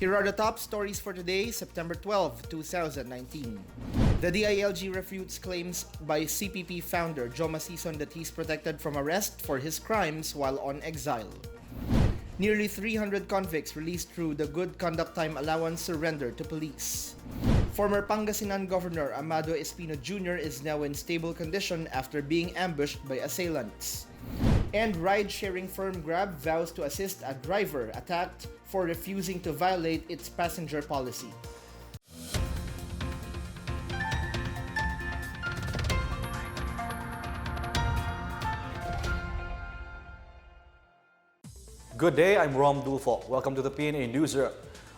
Here are the top stories for today, September 12, 2019. The DILG refutes claims by CPP founder Joe Massey Son that he's protected from arrest for his crimes while on exile. Nearly 300 convicts released through the Good Conduct Time Allowance surrender to police. Former Pangasinan Governor Amado Espino Jr. is now in stable condition after being ambushed by assailants. And ride-sharing firm Grab vows to assist a driver attacked for refusing to violate its passenger policy. Good day, I'm Rom Dulfo. Welcome to the PNA Newsroom.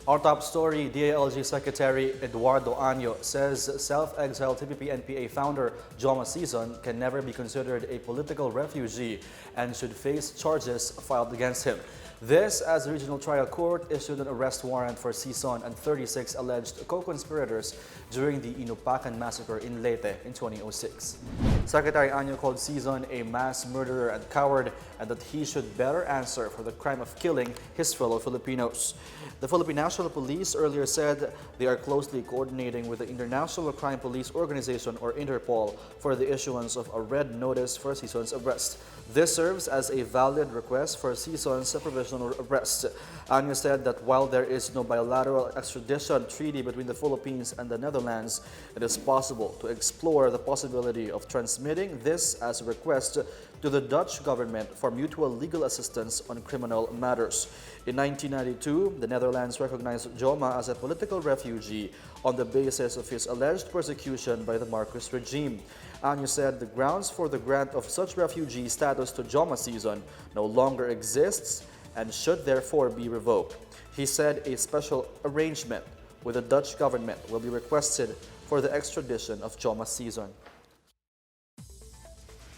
Our top story, DILG Secretary Eduardo Anaya says self-exile TPNPA founder Joe Massey Son can never be considered a political refugee and should face charges filed against him. This as the regional trial court issued an arrest warrant for Son and 36 alleged co-conspirators during the Inupacan massacre in Leyte in 2006. Secretary Anaya called Son a mass murderer and coward and that he should better answer for the crime of killing his fellow Filipinos. The Philippine National Police earlier said they are closely coordinating with the International Crime Police Organization or Interpol for the issuance of a red notice for Son's arrest. This serves as a valid request for Son's provisional arrest. Anaya said that while there is no bilateral extradition treaty between the Philippines and the Netherlands, it is possible to explore the possibility of transmitting this as a request to the Dutch government for mutual legal assistance on criminal matters. In 1992, the Netherlands recognized Joma as a political refugee on the basis of his alleged persecution by the Marcos regime. Anaya said the grounds for the grant of such refugee status to Joe Massey Son no longer exists and should therefore be revoked. He said a special arrangement with the Dutch government will be requested for the extradition of Joe Massey Son.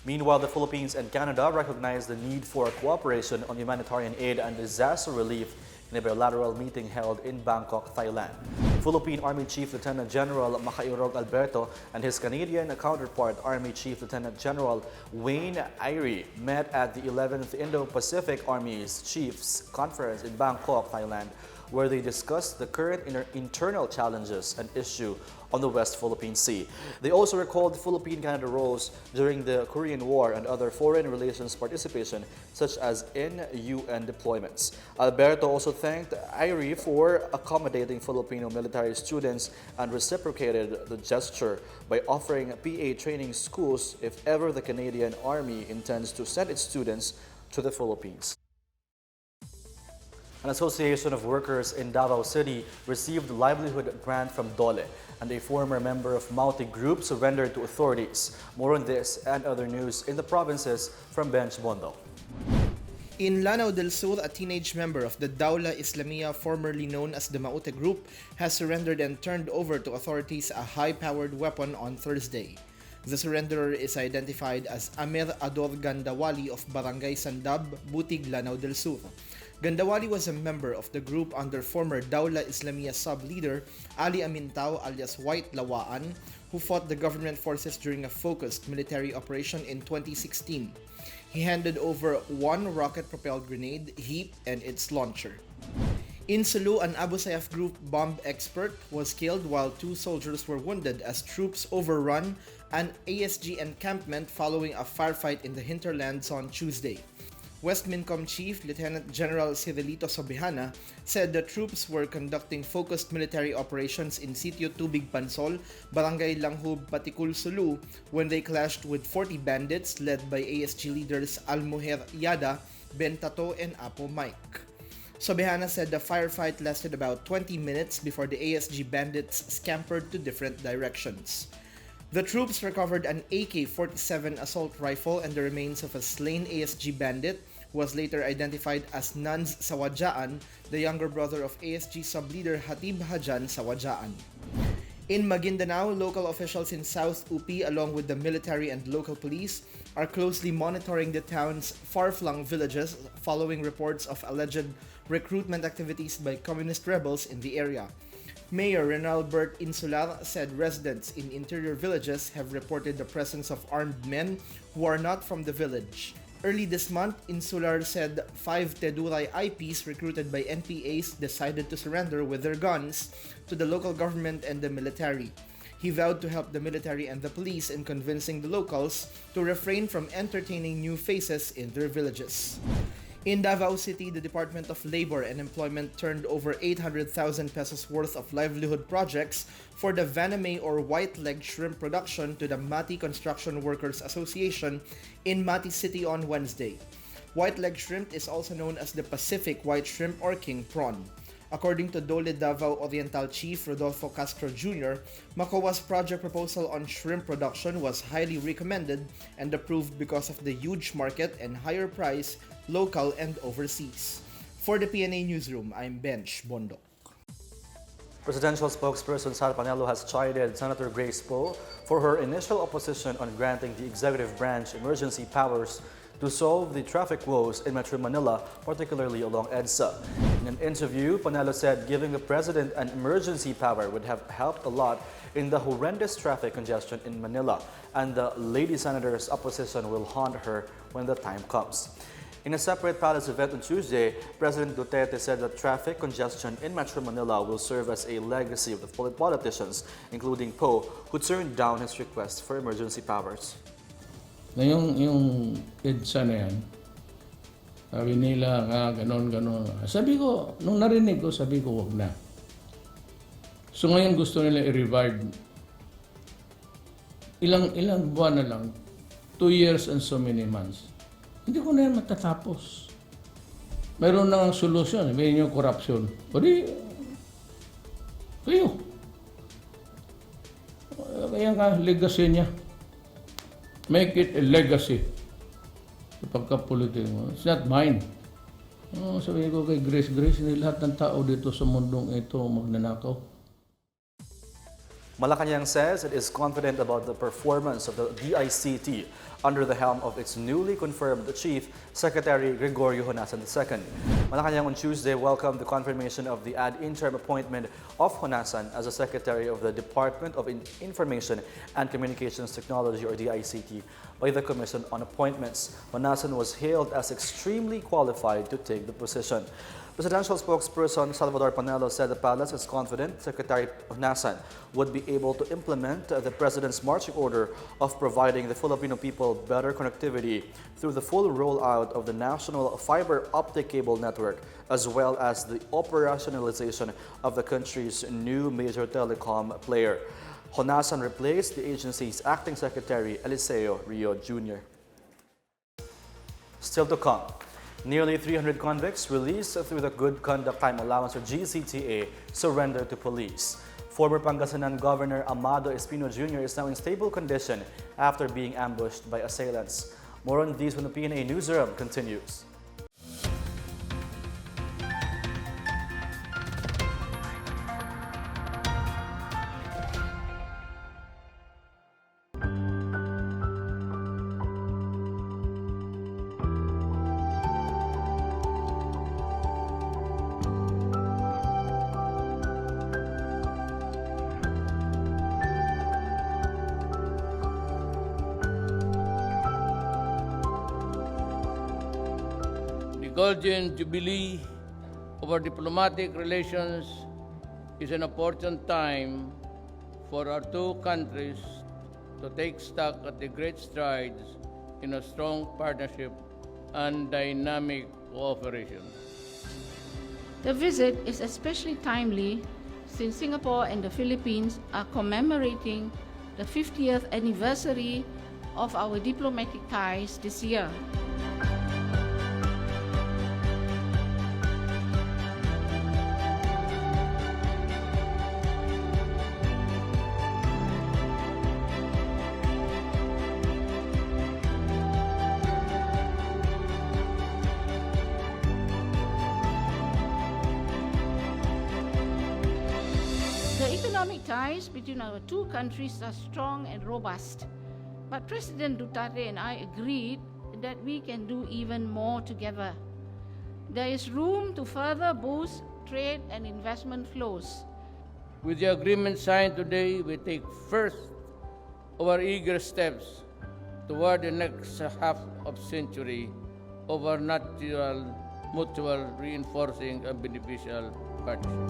Meanwhile, the Philippines and Canada recognize the need for cooperation on humanitarian aid and disaster relief in a bilateral meeting held in Bangkok, Thailand. Philippine Army Chief Lieutenant General Macairog Alberto and his Canadian counterpart, Army Chief Lieutenant General Wayne Eyre, met at the 11th Indo-Pacific Army's Chiefs Conference in Bangkok, Thailand, where they discussed the current internal challenges and issue on the West Philippine Sea. They also recalled Philippine-Canada roles during the Korean War and other foreign relations participation, such as in UN deployments. Alberto also thanked Eyre for accommodating Filipino military students and reciprocated the gesture by offering PA training schools if ever the Canadian Army intends to send its students to the Philippines. An association of workers in Davao City received livelihood grant from Dole, and a former member of Mauled group surrendered to authorities. More on this and other news in the provinces from Benj Bondo. In Lanao del Sur, a teenage member of the Dawla Islamia, formerly known as the Maute Group, has surrendered and turned over to authorities a high-powered weapon on Thursday. The surrenderer is identified as Amir Ador Gandawali of Barangay Sandab, Butig, Lanao del Sur. Gandawali was a member of the group under former Dawla Islamia sub-leader Ali Amintao alias White Lawaan, who fought the government forces during a focused military operation in 2016. He handed over one rocket-propelled grenade, heap, and its launcher. In Sulu, an Abu Sayyaf group bomb expert was killed while two soldiers were wounded as troops overrun an ASG encampment following a firefight in the hinterlands on Tuesday. West Mincom Chief Lieutenant General Cirilito Sobihana said the troops were conducting focused military operations in Sitio Tubig Pansol, Barangay Langhub, Patikul, Sulu when they clashed with 40 bandits led by ASG leaders Almuher Yada, Bentato, and Apo Mike. Sobihana said the firefight lasted about 20 minutes before the ASG bandits scampered to different directions. The troops recovered an AK-47 assault rifle and the remains of a slain ASG bandit who was later identified as Nans Sawadjaan, the younger brother of ASG sub-leader Hatib Hajan Sawadjaan. In Maguindanao, local officials in South UP along with the military and local police are closely monitoring the town's far-flung villages following reports of alleged recruitment activities by communist rebels in the area. Mayor Renalbert Insular said residents in interior villages have reported the presence of armed men who are not from the village. Early this month, Insular said 5 Teduray IPs recruited by NPAs decided to surrender with their guns to the local government and the military. He vowed to help the military and the police in convincing the locals to refrain from entertaining new faces in their villages. In Davao City, the Department of Labor and Employment turned over 800,000 pesos worth of livelihood projects for the Vaname or white-leg shrimp production to the Mati Construction Workers Association in Mati City on Wednesday. White-leg shrimp is also known as the Pacific white shrimp or king prawn. According to Dole Davao Oriental Chief Rodolfo Castro Jr., Macoa's project proposal on shrimp production was highly recommended and approved because of the huge market and higher price, local and overseas. For the PNA Newsroom, I'm Bench Bondo. Presidential spokesperson Sara Panelo has chided Senator Grace Poe for her initial opposition on granting the executive branch emergency powers to solve the traffic woes in Metro Manila, particularly along EDSA. In an interview, Panelo said giving the president an emergency power would have helped a lot in the horrendous traffic congestion in Manila, and the lady senator's opposition will haunt her when the time comes. In a separate palace event on Tuesday, President Duterte said that traffic congestion in Metro Manila will serve as a legacy of the politicians, including Poe, who turned down his request for emergency powers. Ngayong yung EDSA na yan, sabi nila ganon. Sabi ko, nung narinig ko, sabi ko wag na. So ngayon gusto nila i-revive. Ilang buwan na lang, 2 years and so many months. Hindi ko na yan matatapos. Mayroon na ang solusyon, may yung corruption. O di, kayo. Kaya nga, legacy niya. Make it a legacy. Sa pagkapolitik mo. It's not mine. Sabi ko kay Grace, hindi lahat ng tao dito sa mundong ito magnanakaw. Malacanang says it is confident about the performance of the DICT under the helm of its newly confirmed Chief Secretary Gregorio Honasan II. Malacanang on Tuesday welcomed the confirmation of the ad interim appointment of Honasan as a Secretary of the Department of Information and Communications Technology or DICT by the Commission on Appointments. Honasan was hailed as extremely qualified to take the position. Presidential spokesperson Salvador Panelo said the palace is confident Secretary Honasan would be able to implement the President's marching order of providing the Filipino people better connectivity through the full rollout of the national fiber optic cable network, as well as the operationalization of the country's new major telecom player. Honasan replaced the agency's acting secretary, Eliseo Rio Jr. Still to come. Nearly 300 convicts released through the Good Conduct Time Allowance or GCTA surrendered to police. Former Pangasinan Governor Amado Espino Jr. is now in stable condition after being ambushed by assailants. More on these when the PNA Newsroom continues. Golden Jubilee of our diplomatic relations is an important time for our two countries to take stock at the great strides in a strong partnership and dynamic cooperation. The visit is especially timely since Singapore and the Philippines are commemorating the 50th anniversary of our diplomatic ties this year. The economic ties between our two countries are strong and robust, but President Duterte and I agreed that we can do even more together. There is room to further boost trade and investment flows. With the agreement signed today, we take first of our eager steps toward the next half of century over natural, mutual, reinforcing, and beneficial partnership.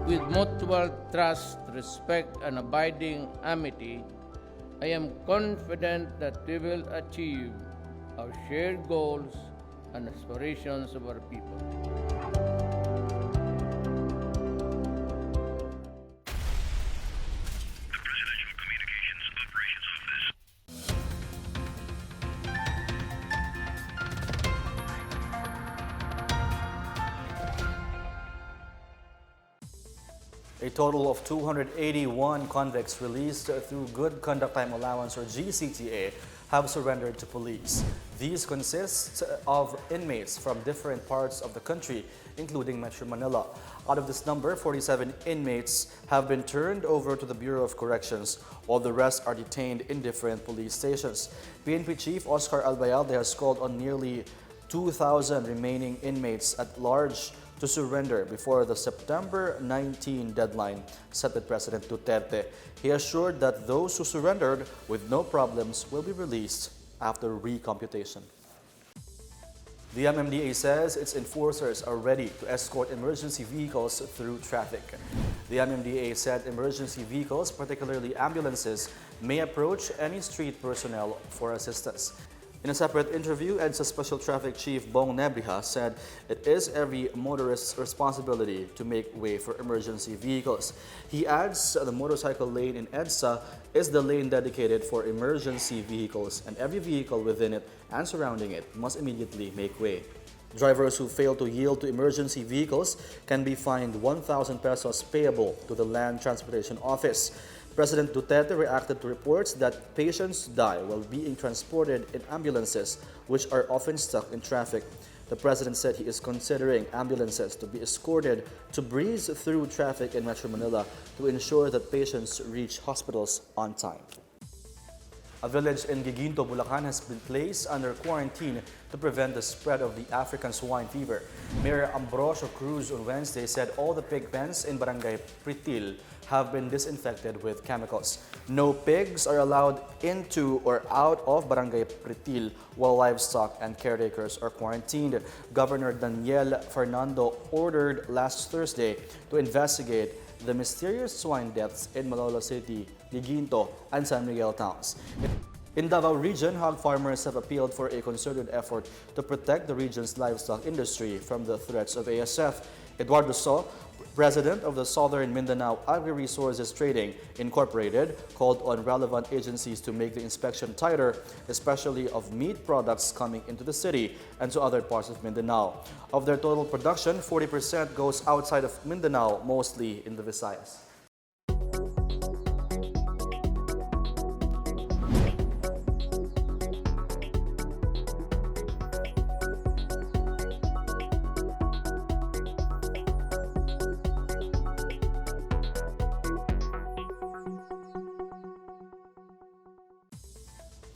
With mutual trust, respect, and abiding amity, I am confident that we will achieve our shared goals and aspirations of our people. A total of 281 convicts released through Good Conduct Time Allowance or GCTA have surrendered to police. These consist of inmates from different parts of the country, including Metro Manila. Out of this number, 47 inmates have been turned over to the Bureau of Corrections, while the rest are detained in different police stations. PNP Chief Oscar Albayalde has called on nearly 2,000 remaining inmates at large to surrender before the September 19 deadline set with President Duterte. He assured that those who surrendered with no problems will be released after recomputation. The MMDA says its enforcers are ready to escort emergency vehicles through traffic. The MMDA said emergency vehicles, particularly ambulances, may approach any street personnel for assistance. In a separate interview, EDSA Special Traffic Chief Bong Nebrija said it is every motorist's responsibility to make way for emergency vehicles. He adds the motorcycle lane in EDSA is the lane dedicated for emergency vehicles, and every vehicle within it and surrounding it must immediately make way. Drivers who fail to yield to emergency vehicles can be fined 1,000 pesos payable to the Land Transportation Office. President Duterte reacted to reports that patients die while being transported in ambulances, which are often stuck in traffic. The president said he is considering ambulances to be escorted to breeze through traffic in Metro Manila to ensure that patients reach hospitals on time. A village in Guiguinto, Bulacan has been placed under quarantine to prevent the spread of the African swine fever. Mayor Ambrosio Cruz on Wednesday said all the pig pens in Barangay Pritil have been disinfected with chemicals. No pigs are allowed into or out of Barangay Pritil while livestock and caretakers are quarantined. Governor Daniel Fernando ordered last Thursday to investigate the mysterious swine deaths in Malolos City, Guiguinto, and San Miguel towns. In Davao region, hog farmers have appealed for a concerted effort to protect the region's livestock industry from the threats of ASF. Eduardo So, president of the Southern Mindanao Agri-Resources Trading Incorporated, called on relevant agencies to make the inspection tighter, especially of meat products coming into the city and to other parts of Mindanao. Of their total production, 40% goes outside of Mindanao, mostly in the Visayas.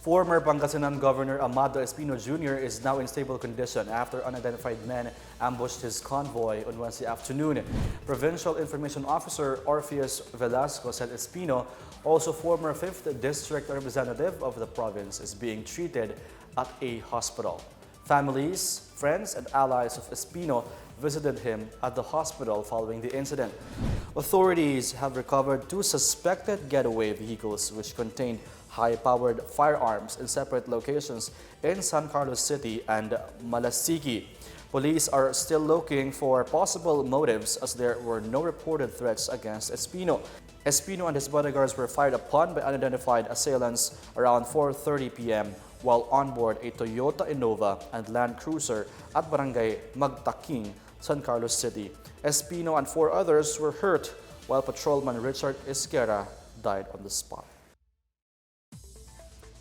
Former Pangasinan Governor Amado Espino Jr. is now in stable condition after unidentified men ambushed his convoy on Wednesday afternoon. Provincial Information Officer Orpheus Velasco said Espino, also former 5th District Representative of the province, is being treated at a hospital. Families, friends, and allies of Espino visited him at the hospital following the incident. Authorities have recovered 2 suspected getaway vehicles which contained high-powered firearms in separate locations in San Carlos City and Malasigi. Police are still looking for possible motives as there were no reported threats against Espino. Espino and his bodyguards were fired upon by unidentified assailants around 4:30 p.m. while on board a Toyota Innova and Land Cruiser at Barangay Magtaking, San Carlos City. Espino and 4 others were hurt, while patrolman Richard Esquera died on the spot.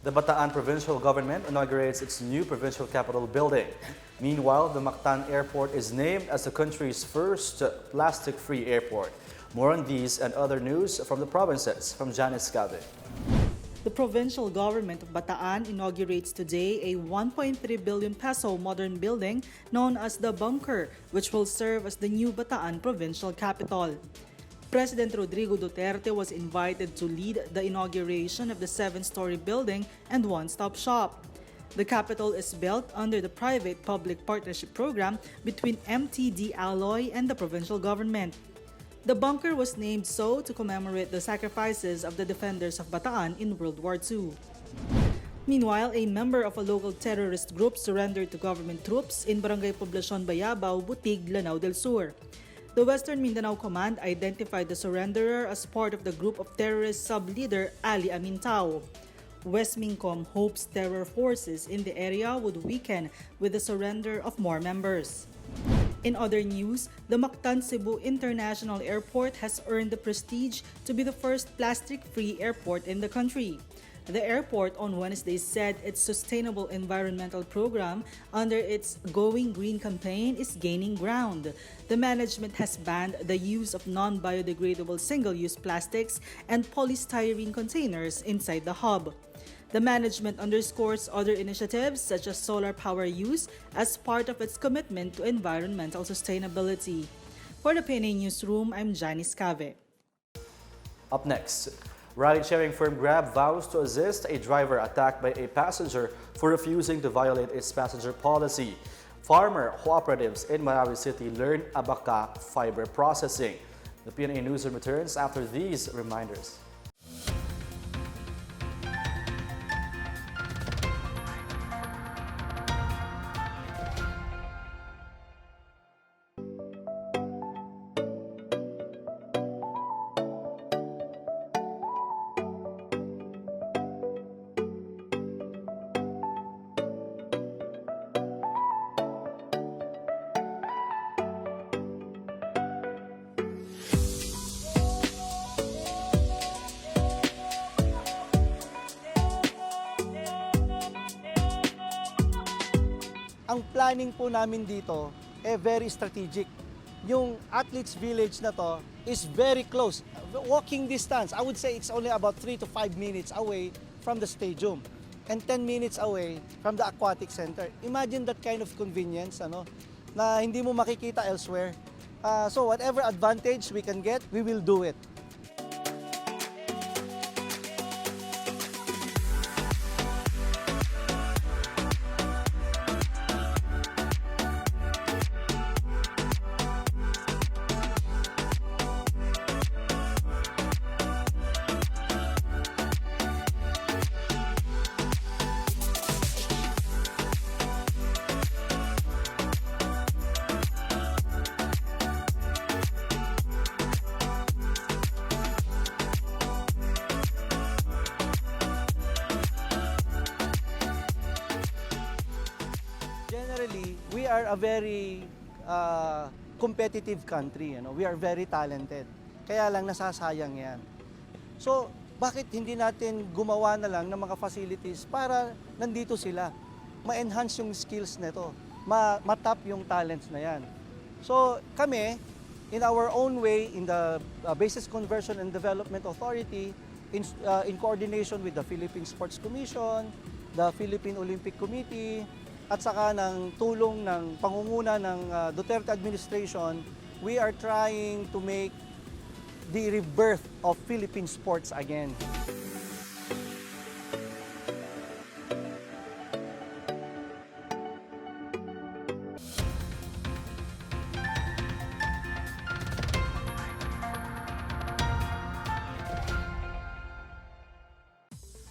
The Bataan provincial government inaugurates its new provincial capital building. Meanwhile, the Mactan Airport is named as the country's first plastic-free airport. More on these and other news from the provinces from Janice Cave. The provincial government of Bataan inaugurates today a 1.3 billion peso modern building known as the Bunker, which will serve as the new Bataan provincial capital. President Rodrigo Duterte was invited to lead the inauguration of the 7-story building and one-stop shop. The capital is built under the private-public partnership program between MTD Alloy and the provincial government. The bunker was named so to commemorate the sacrifices of the defenders of Bataan in World War II. Meanwhile, a member of a local terrorist group surrendered to government troops in Barangay Poblacion Bayabao, Butig, Lanao del Sur. The Western Mindanao Command identified the surrenderer as part of the group of terrorist sub-leader Ali Amintao. West Mincom hopes terror forces in the area would weaken with the surrender of more members. In other news, the Mactan Cebu International Airport has earned the prestige to be the first plastic-free airport in the country. The airport on Wednesday said its sustainable environmental program under its Going Green campaign is gaining ground. The management has banned the use of non-biodegradable single-use plastics and polystyrene containers inside the hub. The management underscores other initiatives such as solar power use as part of its commitment to environmental sustainability. For the PNA Newsroom, I'm Janice Cave. Up next, ride-sharing firm Grab vows to assist a driver attacked by a passenger for refusing to violate its passenger policy. Farmer cooperatives in Marawi City learn abaca fiber processing. The PNA Newsroom returns after these reminders. Ang planning po namin dito very strategic. Yung athletes village na to is very close. Walking distance, I would say it's only about 3 to 5 minutes away from the stadium and 10 minutes away from the aquatic center. Imagine that kind of convenience na hindi mo makikita elsewhere. So whatever advantage we can get, we will do it. Generally, we are a very competitive country. We are very talented. Kaya lang nasasayang yan. So, bakit hindi natin gumawa na lang ng mga facilities para nandito sila? Ma-enhance yung skills nito. Ma-tap yung talents na yan. So, kami, in our own way, in the Basis Conversion and Development Authority, in coordination with the Philippine Sports Commission, the Philippine Olympic Committee, at saka ng tulong ng pangunguna ng Duterte administration, we are trying to make the rebirth of Philippine sports again.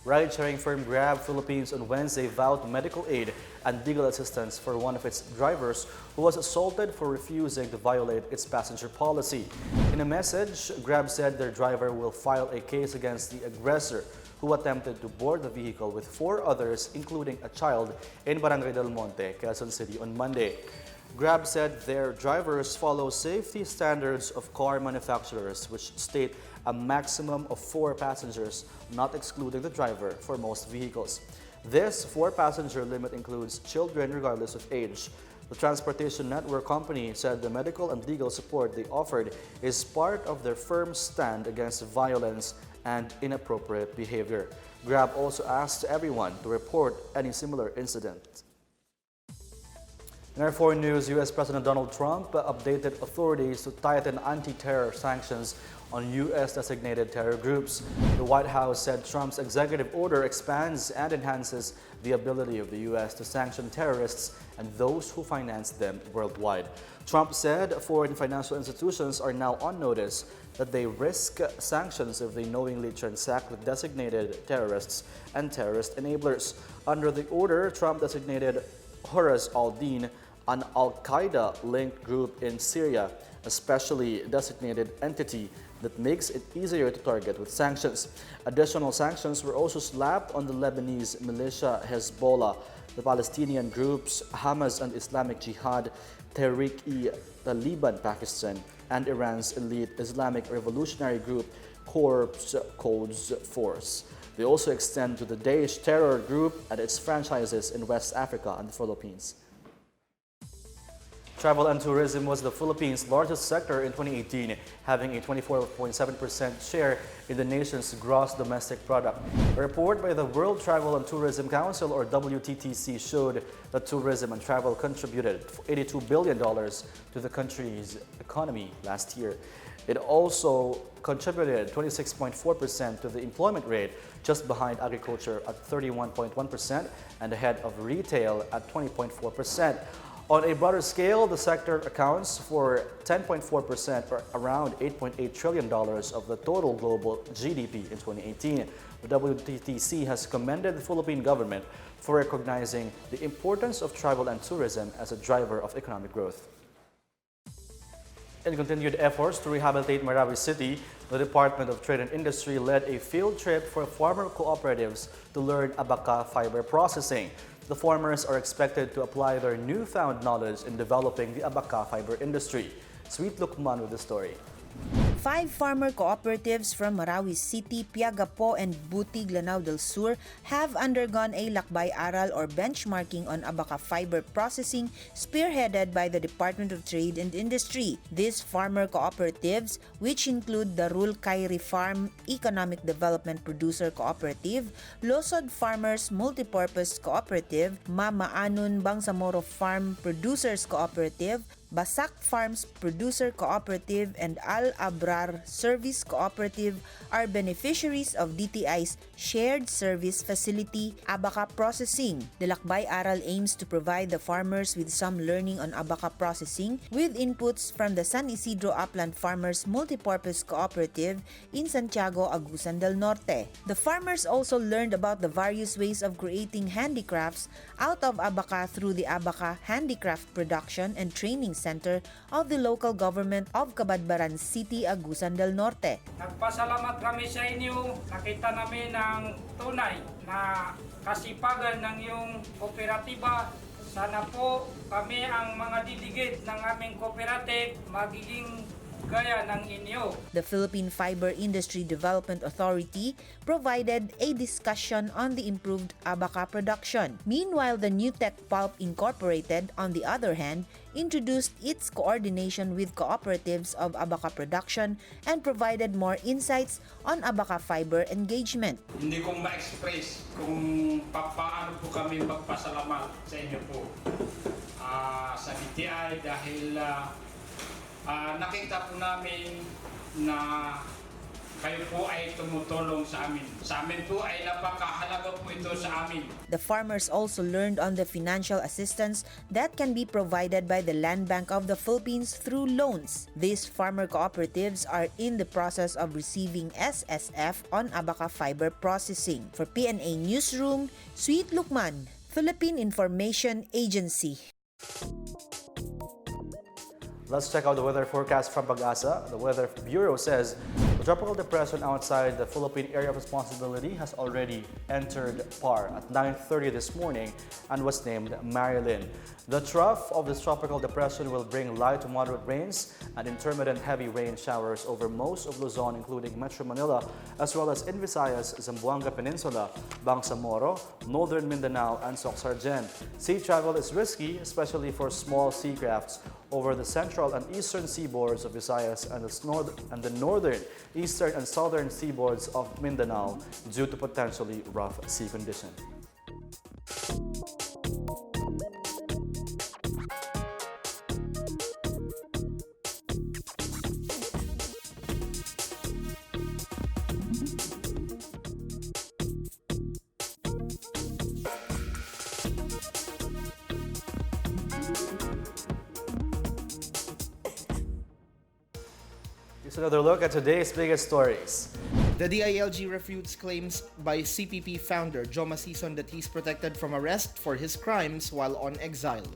Ride-sharing firm Grab Philippines on Wednesday vowed medical aid and legal assistance for one of its drivers who was assaulted for refusing to violate its passenger policy. In a message, Grab said their driver will file a case against the aggressor who attempted to board the vehicle with 4 others, including a child, in Barangay Del Monte, Quezon City on Monday. Grab said their drivers follow safety standards of car manufacturers, which state a maximum of 4 passengers, not excluding the driver, for most vehicles. This 4-passenger limit includes children regardless of age. The transportation network company said the medical and legal support they offered is part of their firm stand against violence and inappropriate behavior. Grab also asked everyone to report any similar incident. In our foreign news, U.S. President Donald Trump updated authorities to tighten anti-terror sanctions on U.S.-designated terror groups. The White House said Trump's executive order expands and enhances the ability of the U.S. to sanction terrorists and those who finance them worldwide. Trump said foreign financial institutions are now on notice that they risk sanctions if they knowingly transact with designated terrorists and terrorist enablers. Under the order, Trump designated Horus al-Din, an al-Qaeda-linked group in Syria, a specially designated entity that makes it easier to target with sanctions. Additional sanctions were also slapped on the Lebanese militia Hezbollah, the Palestinian groups Hamas and Islamic Jihad, Tehrik-e-Taliban Pakistan, and Iran's elite Islamic Revolutionary Group Quds Force. They also extend to the Daesh terror group and its franchises in West Africa and the Philippines. Travel and tourism was the Philippines' largest sector in 2018, having a 24.7% share in the nation's gross domestic product. A report by the World Travel and Tourism Council, or WTTC, showed that tourism and travel contributed $82 billion to the country's economy last year. It also contributed 26.4% to the employment rate, just behind agriculture at 31.1% and ahead of retail at 20.4%. On a broader scale, the sector accounts for 10.4%, or around $8.8 trillion of the total global GDP in 2018. The WTTC has commended the Philippine government for recognizing the importance of travel and tourism as a driver of economic growth. In continued efforts to rehabilitate Marawi City, the Department of Trade and Industry led a field trip for farmer cooperatives to learn abaca fiber processing. The farmers are expected to apply their newfound knowledge in developing the abaca fiber industry. Sweet Lukman with the story. 5 farmer cooperatives from Marawi City, Piagapo, and Butig, Lanao del Sur have undergone a lakbay-aral or benchmarking on abaca fiber processing spearheaded by the Department of Trade and Industry. These farmer cooperatives, which include the Rul Kairi Farm Economic Development Producer Cooperative, Losod Farmers Multipurpose Cooperative, Mama Anun Bangsamoro Farm Producers Cooperative, Basak Farms Producer Cooperative, and Al Abrar Service Cooperative are beneficiaries of DTI's Shared Service Facility, Abaca Processing. The lakbay-aral aims to provide the farmers with some learning on abaca processing with inputs from the San Isidro Upland Farmers Multipurpose Cooperative in Santiago, Agusan del Norte. The farmers also learned about the various ways of creating handicrafts out of abaca through the Abaca Handicraft Production and Training Center of the local government of Cabadbaran City, Agusan del Norte. Nagpasalamat kami sa inyo. Nakita namin ang tunay na kasipagan ng iyong kooperatiba. Sana po kami ang mga didigit ng aming cooperative magiging gaya ng inyo. The Philippine Fiber Industry Development Authority provided a discussion on the improved abaca production. Meanwhile, the New Tech Pulp Incorporated, on the other hand, introduced its coordination with cooperatives of abaca production and provided more insights on abaca fiber engagement. Hindi ko ma-express kung paano po kami magpasalamat sa inyo po sa DTI dahil nakita po namin na kayo po ay tumutulong sa amin. Sa amin po ay napakahalaga po ito sa amin. The farmers also learned on the financial assistance that can be provided by the Land Bank of the Philippines through loans. These farmer cooperatives are in the process of receiving SSF on abaca fiber processing. For PNA Newsroom, Sweet Lukman, Philippine Information Agency. Let's check out the weather forecast from Pag-asa. The Weather Bureau says the tropical depression outside the Philippine area of responsibility has already entered PAR at 9:30 this morning and was named Marilyn. The trough of this tropical depression will bring light to moderate rains and intermittent heavy rain showers over most of Luzon, including Metro Manila, as well as in Visayas, Zamboanga Peninsula, Bangsamoro, Northern Mindanao, and Soc Sargen. Sea travel is risky, especially for small sea crafts. over the central and eastern seaboards of Visayas and the northern, eastern, and southern seaboards of Mindanao due to potentially rough sea conditions. Here's another look at today's biggest stories. The DILG refutes claims by CPP founder Joe Massey Son that he's protected from arrest for his crimes while on exile.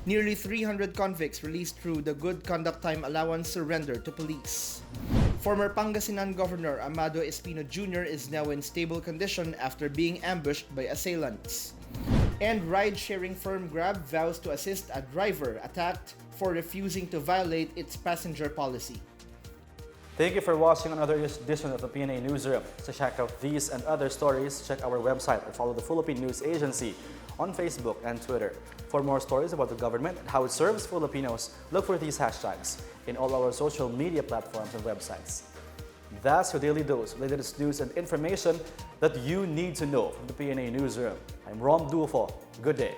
Nearly 300 convicts released through the Good Conduct Time Allowance surrender to police. Former Pangasinan Governor Amado Espino Jr. is now in stable condition after being ambushed by assailants. And ride-sharing firm Grab vows to assist a driver attacked for refusing to violate its passenger policy. Thank you for watching another edition of the PNA Newsroom. To check out these and other stories, check our website or follow the Philippine News Agency on Facebook and Twitter. For more stories about the government and how it serves Filipinos, look for these hashtags in all our social media platforms and websites. That's your daily dose of latest news and information that you need to know from the PNA Newsroom. I'm Rom Dulfo. Good day.